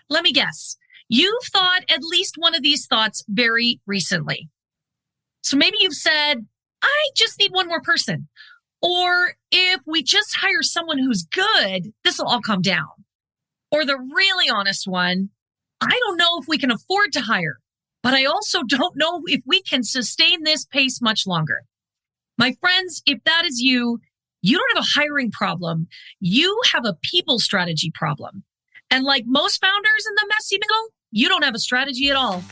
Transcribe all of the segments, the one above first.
Let me guess. You've thought at least one of these thoughts very recently. So maybe you've said, I just need one more person. Or if we just hire someone who's good, this will all come down. Or the really honest one, I don't know if we can afford to hire, but I also don't know if we can sustain this pace much longer. My friends, if that is you, you don't have a hiring problem. You have a people strategy problem. And like most founders in the messy middle, you don't have a strategy at all.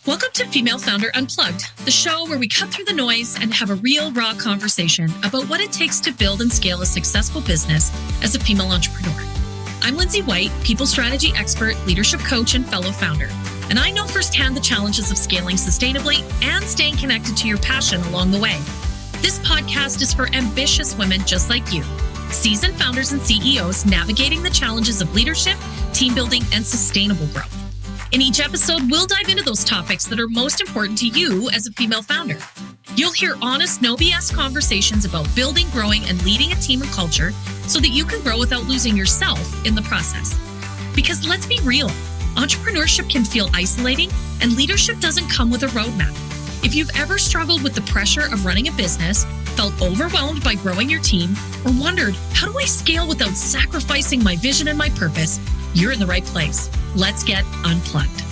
Welcome to Female Founder Unplugged, the show where we cut through the noise and have a real, raw conversation about what it takes to build and scale a successful business as a female entrepreneur. I'm Lindsay White, people strategy expert, leadership coach, and fellow founder. And I know firsthand the challenges of scaling sustainably and staying connected to your passion along the way. This podcast is for ambitious women just like you, seasoned founders and CEOs navigating the challenges of leadership, team building, and sustainable growth. In each episode, we'll dive into those topics that are most important to you as a female founder. You'll hear honest, no BS conversations about building, growing, and leading a team and culture so that you can grow without losing yourself in the process. Because let's be real, entrepreneurship can feel isolating, and leadership doesn't come with a roadmap. If you've ever struggled with the pressure of running a business, felt overwhelmed by growing your team, or wondered, how do I scale without sacrificing my vision and my purpose, you're in the right place. Let's get unplugged.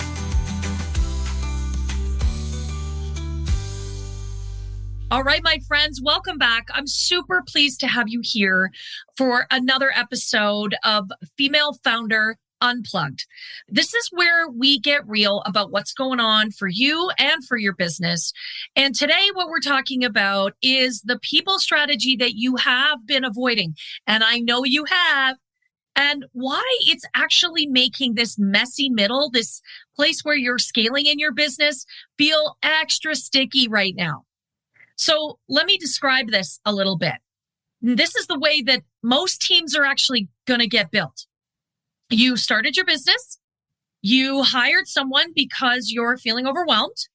All right, my friends, welcome back. I'm super pleased to have you here for another episode of Female Founder Unplugged. This is where we get real about what's going on for you and for your business. And today, what we're talking about is the people strategy that you have been avoiding. And I know you have. And why it's actually making this messy middle, this place where you're scaling in your business, feel extra sticky right now. So let me describe this a little bit. This is the way that most teams are actually going to get built. You started your business, you hired someone because you're feeling overwhelmed,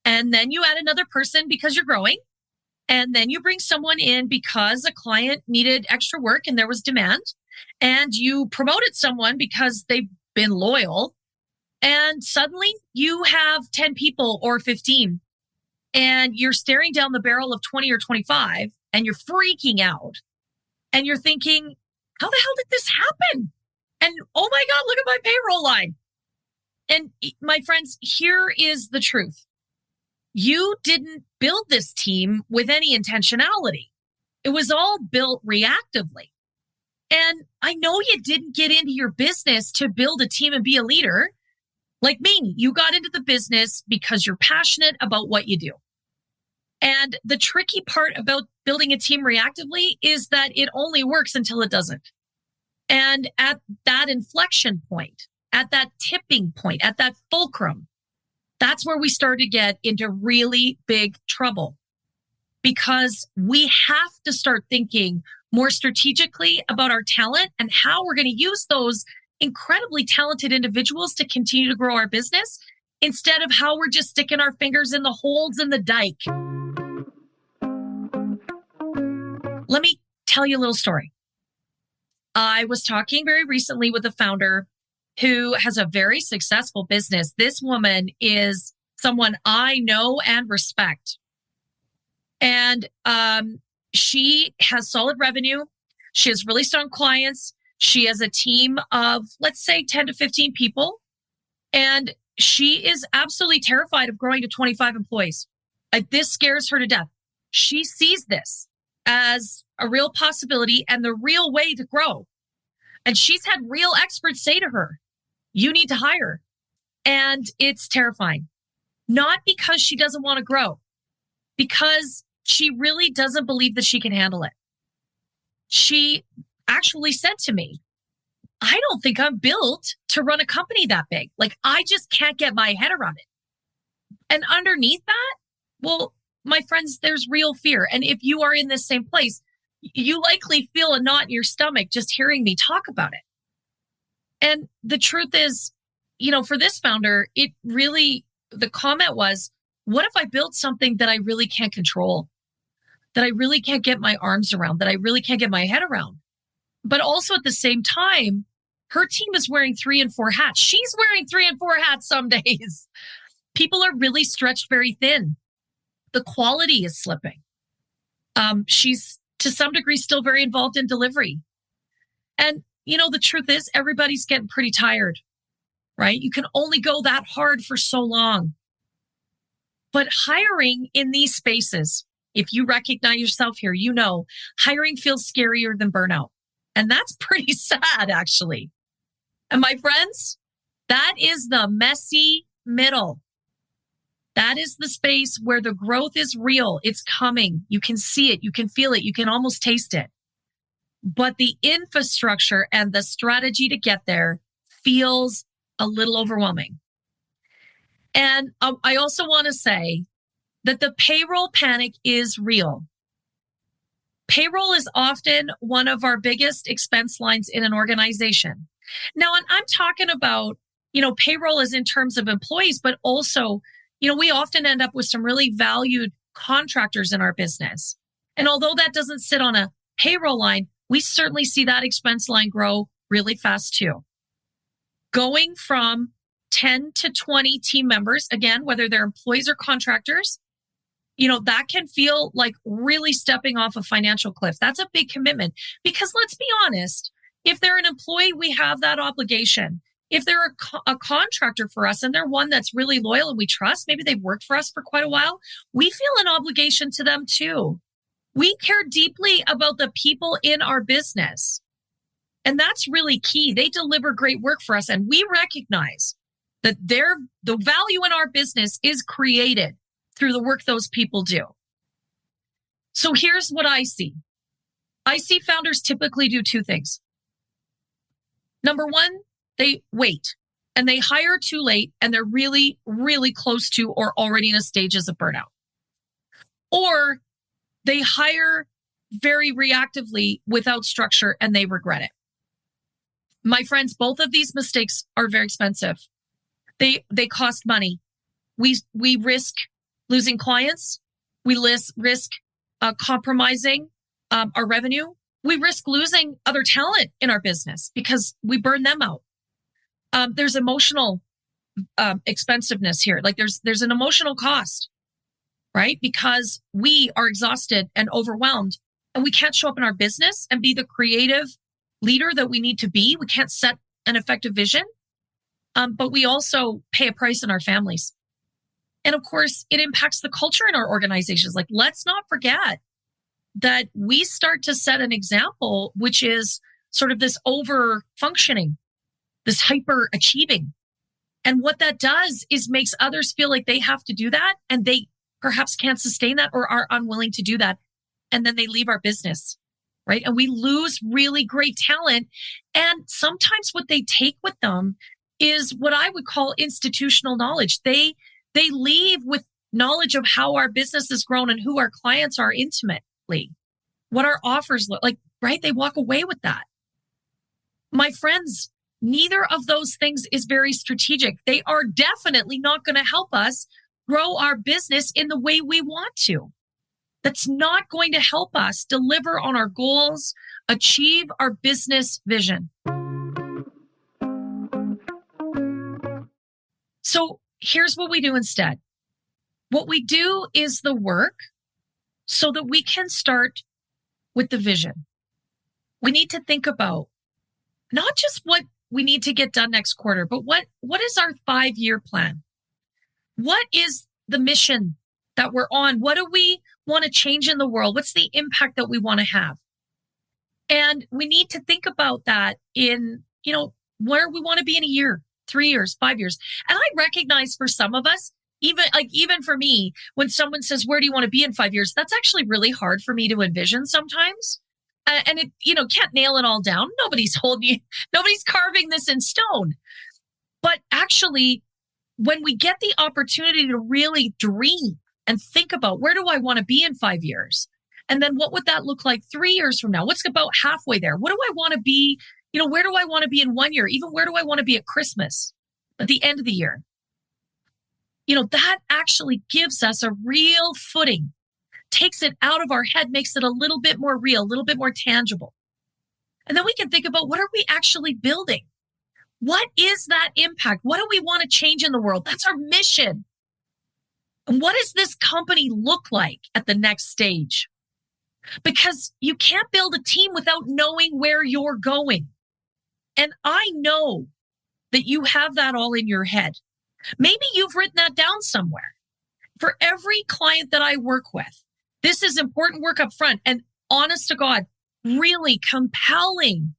and then you add another person because you're growing, and then you bring someone in because a client needed extra work and there was demand, and you promoted someone because they've been loyal, and suddenly you have 10 people or 15, and you're staring down the barrel of 20 or 25, and you're freaking out, and you're thinking, how the hell did this happen? And oh my God, look at my payroll line. And my friends, here is the truth. You didn't build this team with any intentionality. It was all built reactively. And I know you didn't get into your business to build a team and be a leader. Like me, you got into the business because you're passionate about what you do. And the tricky part about building a team reactively is that it only works until it doesn't. And at that inflection point, at that tipping point, at that fulcrum, that's where we start to get into really big trouble, because we have to start thinking more strategically about our talent and how we're going to use those incredibly talented individuals to continue to grow our business, instead of how we're just sticking our fingers in the holes in the dike. Let me tell you a little story. I was talking very recently with a founder who has a very successful business. This woman is someone I know and respect. And she has solid revenue. She has really strong clients. She has a team of, let's say, 10 to 15 people. And she is absolutely terrified of growing to 25 employees. This scares her to death. She sees this as a real possibility and the real way to grow. And she's had real experts say to her, you need to hire. And it's terrifying. Not because she doesn't want to grow, because she really doesn't believe that she can handle it. She actually said to me, I don't think I'm built to run a company that big. Like, I just can't get my head around it. And underneath that, well, my friends, there's real fear. And if you are in this same place, you likely feel a knot in your stomach just hearing me talk about it. And the truth is, for this founder, the comment was, what if I build something that I really can't control, that I really can't get my arms around, that I really can't get my head around? But also at the same time, Her team is wearing 3 and 4 hats. She's wearing 3 and 4 hats some days. People are really stretched very thin. The quality is slipping. She's to some degree still very involved in delivery. And, the truth is everybody's getting pretty tired, right? You can only go that hard for so long. But hiring in these spaces, if you recognize yourself here, hiring feels scarier than burnout. And that's pretty sad, actually. And my friends, that is the messy middle. That is the space where the growth is real. It's coming. You can see it. You can feel it. You can almost taste it. But the infrastructure and the strategy to get there feels a little overwhelming. And I also want to say that the payroll panic is real. Payroll is often one of our biggest expense lines in an organization. Now, I'm talking about, payroll is in terms of employees, but also, we often end up with some really valued contractors in our business. And although that doesn't sit on a payroll line, we certainly see that expense line grow really fast too. Going from 10 to 20 team members, again, whether they're employees or contractors, that can feel like really stepping off a financial cliff. That's a big commitment because let's be honest, if they're an employee, we have that obligation. If they're a contractor for us and they're one that's really loyal and we trust, maybe they've worked for us for quite a while, we feel an obligation to them too. We care deeply about the people in our business. And that's really key. They deliver great work for us and we recognize that the value in our business is created through the work those people do. So here's what I see. I see founders typically do 2 things. Number 1, they wait and they hire too late and they're really, really close to or already in a stages of burnout. Or they hire very reactively without structure and they regret it. My friends, both of these mistakes are very expensive. They cost money. We risk losing clients. We risk compromising our revenue. We risk losing other talent in our business because we burn them out. There's emotional expensiveness here. Like there's an emotional cost, right? Because we are exhausted and overwhelmed and we can't show up in our business and be the creative leader that we need to be. We can't set an effective vision, but we also pay a price in our families. And of course, it impacts the culture in our organizations. Like, let's not forget that we start to set an example, which is sort of this over functioning, this hyper achieving. And what that does is makes others feel like they have to do that and they perhaps can't sustain that or are unwilling to do that. And then they leave our business, right? And we lose really great talent. And sometimes what they take with them is what I would call institutional knowledge. They leave with knowledge of how our business has grown and who our clients are intimately, what our offers look like, right? They walk away with that. My friends, neither of those things is very strategic. They are definitely not going to help us grow our business in the way we want to. That's not going to help us deliver on our goals, achieve our business vision. So here's what we do instead. What we do is the work so that we can start with the vision. We need to think about not just what we need to get done next quarter, but what is our 5-year plan? What is the mission that we're on? What do we want to change in the world? What's the impact that we want to have? And we need to think about that in, where we want to be in a year, 3 years, 5 years. And I recognize for some of us, even for me, when someone says, where do you want to be in 5 years? That's actually really hard for me to envision sometimes. And it, can't nail it all down. Nobody's carving this in stone. But actually, when we get the opportunity to really dream and think about where do I want to be in 5 years? And then what would that look like 3 years from now? What's about halfway there? What do I want to be? Where do I want to be in 1 year? Even where do I want to be at Christmas, at the end of the year? That actually gives us a real footing, takes it out of our head, makes it a little bit more real, a little bit more tangible. And then we can think about what are we actually building? What is that impact? What do we want to change in the world? That's our mission. And what does this company look like at the next stage? Because you can't build a team without knowing where you're going. And I know that you have that all in your head. Maybe you've written that down somewhere. For every client that I work with, this is important work up front and honest to God, really compelling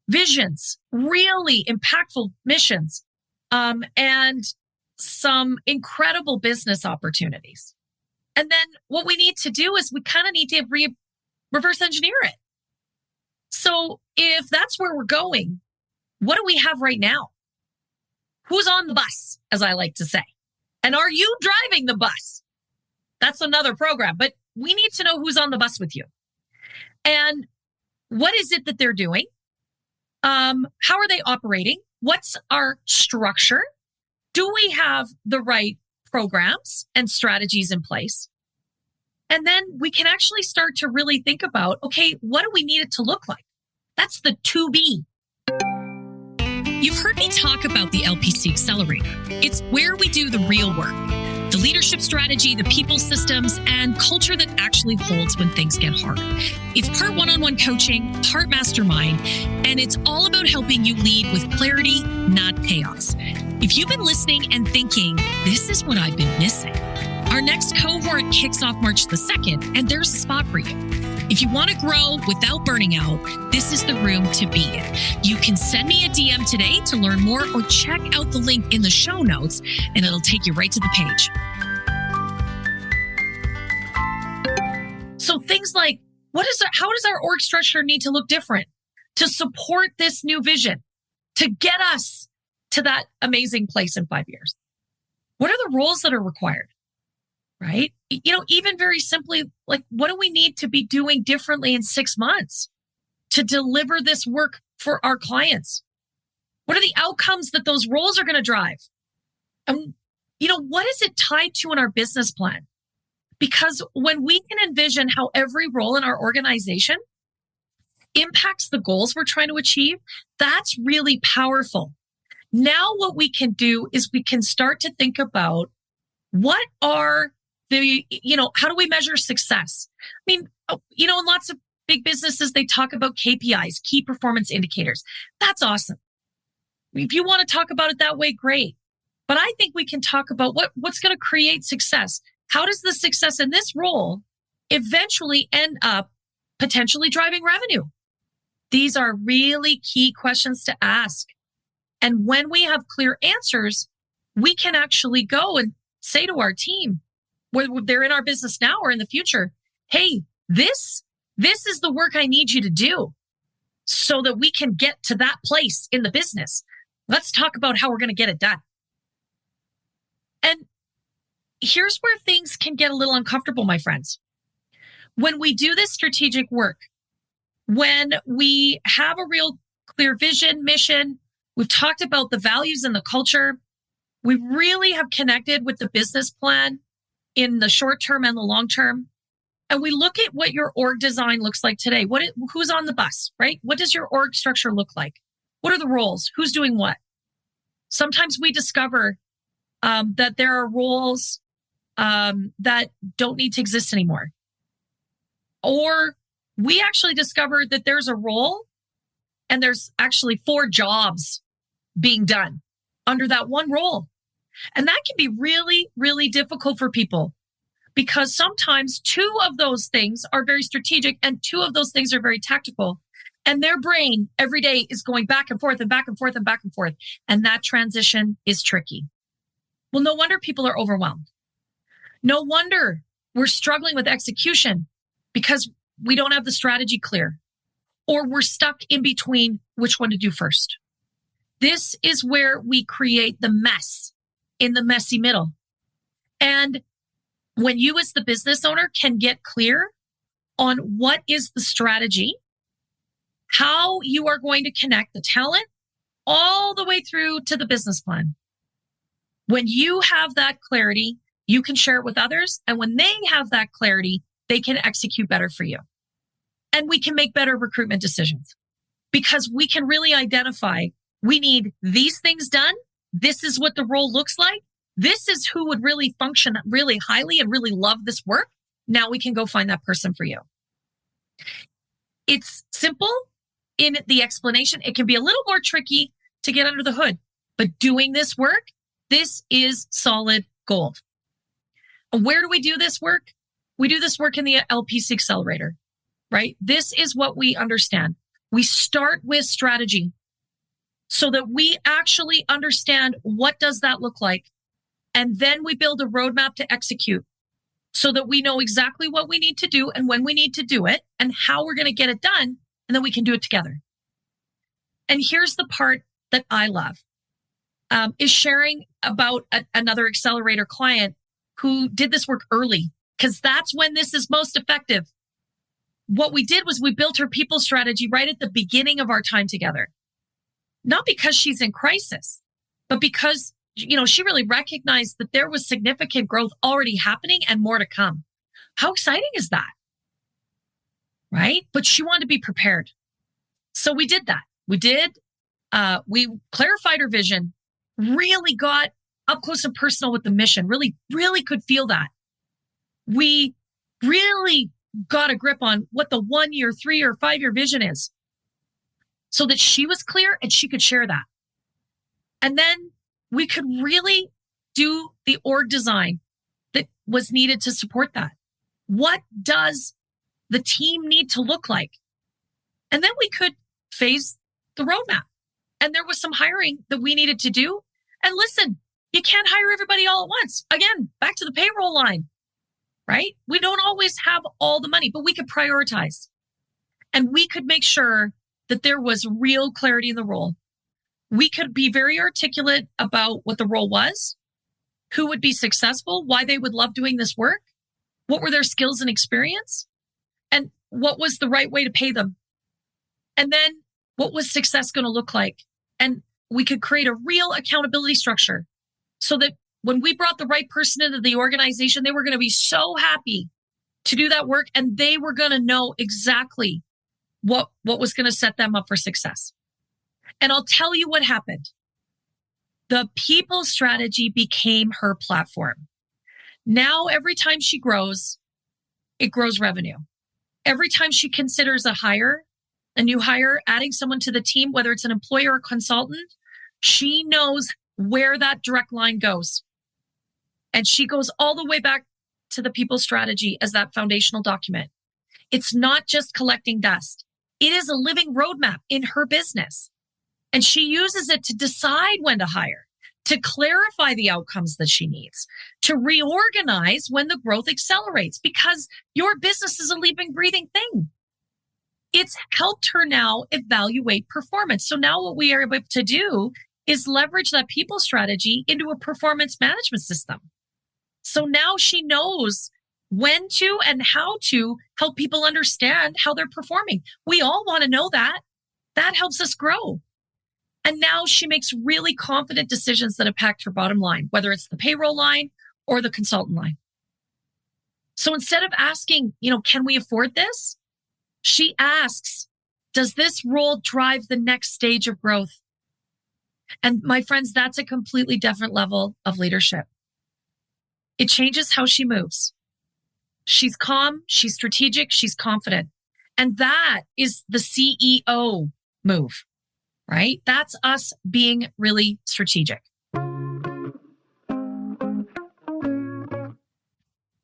visions, really impactful missions, and some incredible business opportunities. And then what we need to do is we kind of need to reverse engineer it. So if that's where we're going, what do we have right now? Who's on the bus, as I like to say? And are you driving the bus? That's another program, but we need to know who's on the bus with you. And what is it that they're doing? How are they operating? What's our structure? Do we have the right programs and strategies in place? And then we can actually start to really think about, okay, what do we need it to look like? That's the to be. You've heard me talk about the LPC Accelerator. It's where we do the real work, the leadership strategy, the people systems, and culture that actually holds when things get hard. It's part one-on-one coaching, part mastermind, and it's all about helping you lead with clarity, not chaos. If you've been listening and thinking, this is what I've been missing, our next cohort kicks off March the 2nd, and there's a spot for you. If you want to grow without burning out, this is the room to be in. You can send me a DM today to learn more or check out the link in the show notes and it'll take you right to the page. So things like, how does our org structure need to look different to support this new vision, to get us to that amazing place in 5 years? What are the roles that are required? Right? Even very simply, like, what do we need to be doing differently in 6 months to deliver this work for our clients? What are the outcomes that those roles are going to drive? And, what is it tied to in our business plan? Because when we can envision how every role in our organization impacts the goals we're trying to achieve, that's really powerful. Now, what we can do is we can start to think about what are how do we measure success? I mean, in lots of big businesses, they talk about KPIs, key performance indicators. That's awesome. If you want to talk about it that way, great. But I think we can talk about what's going to create success. How does the success in this role eventually end up potentially driving revenue? These are really key questions to ask. And when we have clear answers, we can actually go and say to our team, whether they're in our business now or in the future, hey, this is the work I need you to do so that we can get to that place in the business. Let's talk about how we're going to get it done. And here's where things can get a little uncomfortable, my friends. When we do this strategic work, when we have a real clear vision, mission, we've talked about the values and the culture, we really have connected with the business plan in the short term and the long term. And we look at what your org design looks like today. Who's on the bus, right? What does your org structure look like? What are the roles? Who's doing what? Sometimes we discover that there are roles that don't need to exist anymore. Or we actually discover that there's a role and there's actually 4 jobs being done under that one role. And that can be really, really difficult for people because sometimes 2 of those things are very strategic and 2 of those things are very tactical. And their brain every day is going back and forth and back and forth and back and forth. And that transition is tricky. Well, no wonder people are overwhelmed. No wonder we're struggling with execution because we don't have the strategy clear or we're stuck in between which one to do first. This is where we create the mess in the messy middle. And when you as the business owner can get clear on what is the strategy, how you are going to connect the talent all the way through to the business plan. When you have that clarity, you can share it with others. And when they have that clarity, they can execute better for you. And we can make better recruitment decisions because we can really identify We need these things done. This is what the role looks like. This is who would really function really highly and really love this work. Now we can go find that person for you. It's simple in the explanation. It can be a little more tricky to get under the hood, but doing this work, this is solid gold. And where do we do this work? We do this work in the LPC Accelerator, right? This is what we understand. We start with strategy so that we actually understand what does that look like. And then we build a roadmap to execute so that we know exactly what we need to do and when we need to do it and how we're going to get it done. And then we can do it together. And here's the part that I love, is sharing about another accelerator client who did this work early, because that's when this is most effective. What we did was we built her people strategy right at the beginning of our time together. Not because she's in crisis, but because, she really recognized that there was significant growth already happening and more to come. How exciting is that? Right? But she wanted to be prepared. So we did that. We clarified her vision, really got up close and personal with the mission, really, really could feel that. We really got a grip on what the 1 year, 3 year, 5 year vision is so that she was clear and she could share that. And then we could really do the org design that was needed to support that. What does the team need to look like? And then we could phase the roadmap. And there was some hiring that we needed to do. And listen, you can't hire everybody all at once. Again, back to the payroll line, right? We don't always have all the money, but we could prioritize. And we could make sure that there was real clarity in the role. We could be very articulate about what the role was, who would be successful, why they would love doing this work, what were their skills and experience, and what was the right way to pay them. And then what was success going to look like? And we could create a real accountability structure so that when we brought the right person into the organization, they were going to be so happy to do that work. And they were going to know exactly what was going to set them up for success. And I'll tell you what happened. The people strategy became her platform. Now, every time she grows, it grows revenue. Every time she considers a new hire, adding someone to the team, whether it's an employee or a consultant, she knows where that direct line goes. And she goes all the way back to the people strategy as that foundational document. It's not just collecting dust. It is a living roadmap in her business. And she uses it to decide when to hire, to clarify the outcomes that she needs, to reorganize when the growth accelerates, because your business is a living, breathing thing. It's helped her now evaluate performance. So now what we are able to do is leverage that people strategy into a performance management system. So now she knows when to and how to help people understand how they're performing. We all want to know that. That helps us grow. And now she makes really confident decisions that impact her bottom line, whether it's the payroll line or the consultant line. So instead of asking, can we afford this? She asks, does this role drive the next stage of growth? And my friends, that's a completely different level of leadership. It changes how she moves. She's calm, she's strategic, she's confident. And that is the CEO move. Right? That's us being really strategic.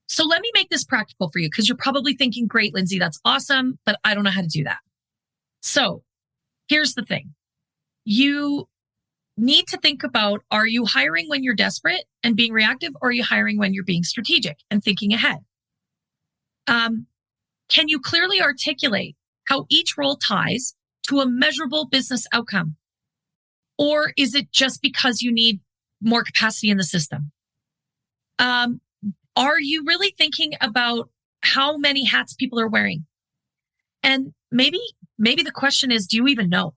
So let me make this practical for you, because you're probably thinking, great, Lindsay, that's awesome, but I don't know how to do that. So here's the thing. You need to think about, are you hiring when you're desperate and being reactive, or are you hiring when you're being strategic and thinking ahead? Can you clearly articulate how each role ties to a measurable business outcome? Or is it just because you need more capacity in the system? Are you really thinking about how many hats people are wearing? And maybe the question is, do you even know?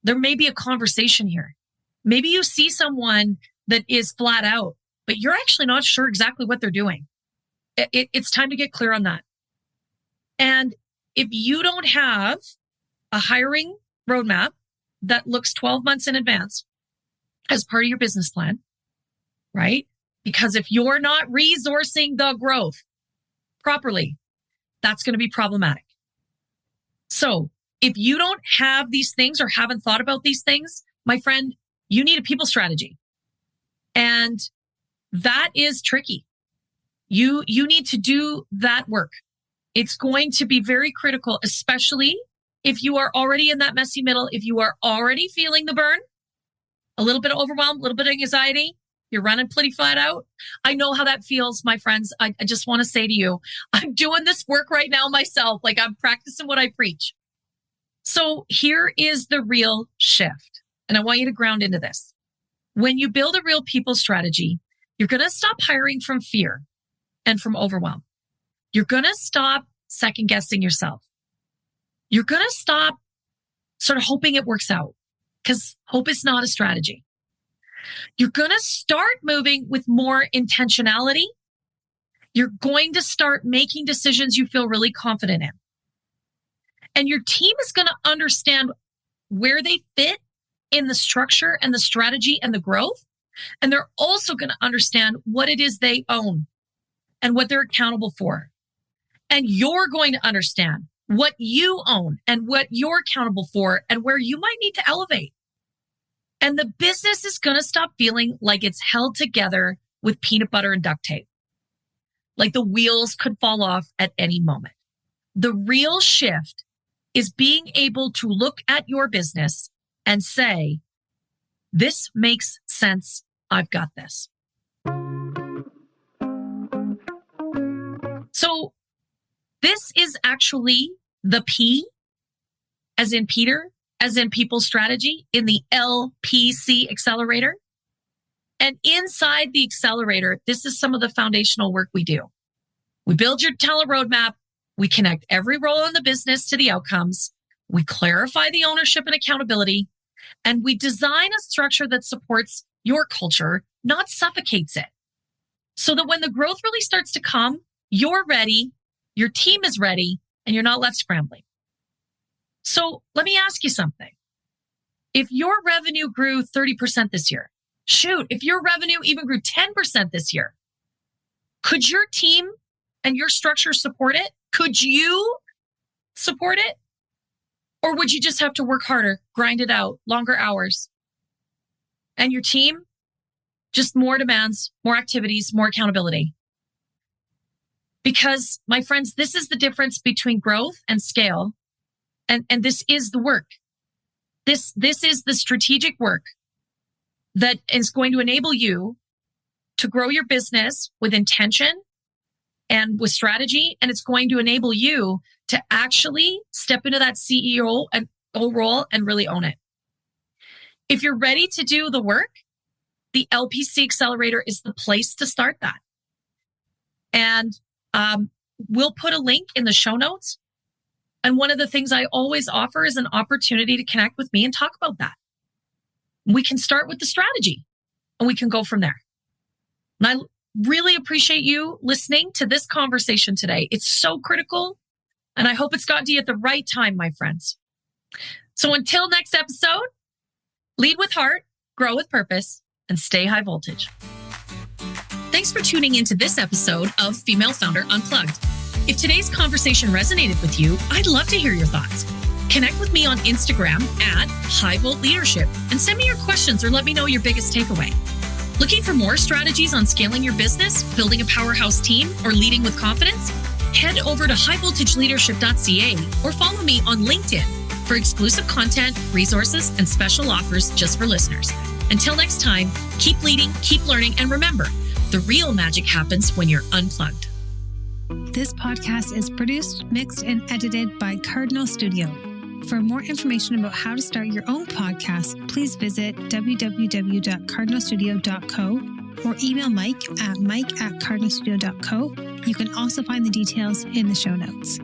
There may be a conversation here. Maybe you see someone that is flat out, but you're actually not sure exactly what they're doing. It's time to get clear on that. And if you don't have a hiring roadmap, that looks 12 months in advance as part of your business plan, right? Because if you're not resourcing the growth properly, that's going to be problematic. So if you don't have these things or haven't thought about these things, my friend, you need a people strategy. And that is tricky. You need to do that work. It's going to be very critical, especially if you are already in that messy middle, if you are already feeling the burn, a little bit of overwhelm, a little bit of anxiety, you're running pretty flat out. I know how that feels, my friends. I just want to say to you, I'm doing this work right now myself. Like I'm practicing what I preach. So here is the real shift. And I want you to ground into this. When you build a real people strategy, you're going to stop hiring from fear and from overwhelm. You're going to stop second guessing yourself. You're going to stop sort of hoping it works out, because hope is not a strategy. You're going to start moving with more intentionality. You're going to start making decisions you feel really confident in. And your team is going to understand where they fit in the structure and the strategy and the growth. And they're also going to understand what it is they own and what they're accountable for. And you're going to understand what you own and what you're accountable for and where you might need to elevate. And the business is going to stop feeling like it's held together with peanut butter and duct tape. Like the wheels could fall off at any moment. The real shift is being able to look at your business and say, this makes sense. I've got this. So this is actually the P, as in Peter, as in people strategy, in the LPC Accelerator. And inside the accelerator, this is some of the foundational work we do. We build your talent roadmap. We connect every role in the business to the outcomes. We clarify the ownership and accountability. And we design a structure that supports your culture, not suffocates it. So that when the growth really starts to come, you're ready, your team is ready, and you're not left scrambling. So let me ask you something. If your revenue grew 30% this year, if your revenue even grew 10% this year, could your team and your structure support it? Could you support it? Or would you just have to work harder, grind it out, longer hours? And your team, just more demands, more activities, more accountability. Because, my friends, this is the difference between growth and scale. And this is the work. This is the strategic work that is going to enable you to grow your business with intention and with strategy. And it's going to enable you to actually step into that CEO and role and really own it. If you're ready to do the work, the LPC Accelerator is the place to start that. And we'll put a link in the show notes. And one of the things I always offer is an opportunity to connect with me and talk about that. We can start with the strategy and we can go from there. And I really appreciate you listening to this conversation today. It's so critical. And I hope it's gotten to you at the right time, my friends. So until next episode, lead with heart, grow with purpose, and stay high voltage. Thanks for tuning into this episode of Female Founder Unplugged. If today's conversation resonated with you, I'd love to hear your thoughts. Connect with me on Instagram at High Volt Leadership and send me your questions or let me know your biggest takeaway. Looking for more strategies on scaling your business, building a powerhouse team, or leading with confidence? Head over to highvoltageleadership.ca or follow me on LinkedIn for exclusive content, resources, and special offers just for listeners. Until next time, keep leading, keep learning, and remember, the real magic happens when you're unplugged. This podcast is produced, mixed, and edited by Cardinal Studio. For more information about how to start your own podcast, please visit www.cardinalstudio.co or email Mike at mike@cardinalstudio.co. You can also find the details in the show notes.